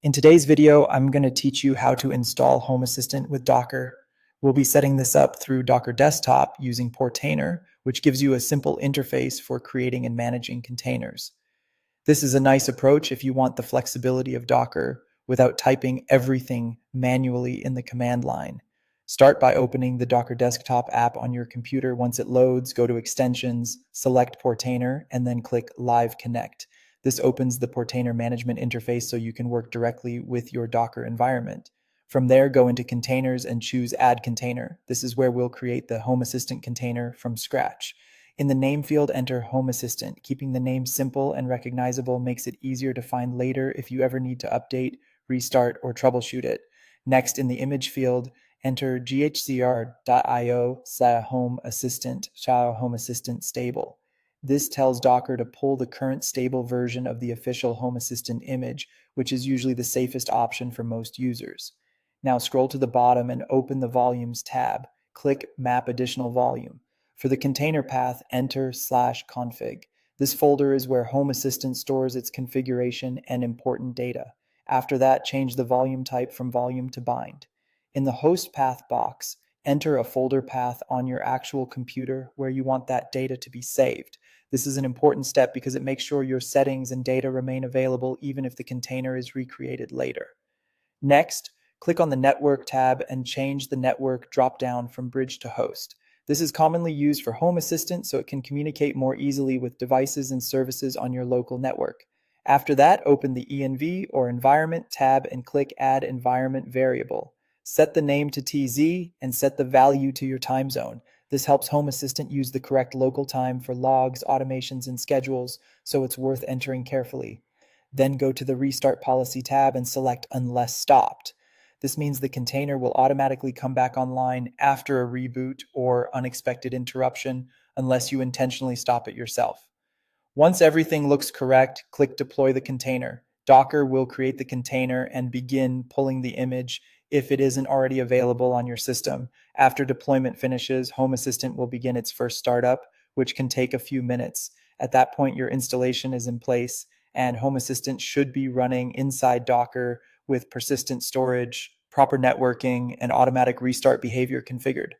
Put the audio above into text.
In today's video, I'm going to teach you how to install Home Assistant with Docker. We'll be setting this up through Docker Desktop using Portainer, which gives you a simple interface for creating and managing containers. This is a nice approach if you want the flexibility of Docker without typing everything manually in the command line. Start by opening the Docker Desktop app on your computer. Once it loads, go to Extensions, select Portainer, and then click Live Connect. This opens the Portainer management interface so you can work directly with your Docker environment. From there, go into Containers and choose Add Container. This is where we'll create the Home Assistant container from scratch. In the name field, enter Home Assistant. Keeping the name simple and recognizable makes it easier to find later if you ever need to update, restart, or troubleshoot it. Next, in the image field, enter ghcr.io/home assistant stable. This tells Docker to pull the current stable version of the official Home Assistant image, which is usually the safest option for most users. Now scroll to the bottom and open the Volumes tab. Click Map Additional Volume. For the container path, enter /config. This folder is where Home Assistant stores its configuration and important data. After that, change the volume type from volume to bind. In the host path box, enter a folder path on your actual computer where you want that data to be saved. This is an important step because it makes sure your settings and data remain available even if the container is recreated later. Next, click on the Network tab and change the network dropdown from bridge to host. This is commonly used for Home Assistant so it can communicate more easily with devices and services on your local network. After that, open the ENV or Environment tab and click Add Environment Variable. Set the name to TZ and set the value to your time zone. This helps Home Assistant use the correct local time for logs, automations, and schedules, so it's worth entering carefully. Then go to the Restart Policy tab and select Unless Stopped. This means the container will automatically come back online after a reboot or unexpected interruption unless you intentionally stop it yourself. Once everything looks correct, click Deploy the container. Docker will create the container and begin pulling the image if it isn't already available on your system. After deployment finishes, Home Assistant will begin its first startup, which can take a few minutes. At that point, your installation is in place, and Home Assistant should be running inside Docker with persistent storage, proper networking, and automatic restart behavior configured.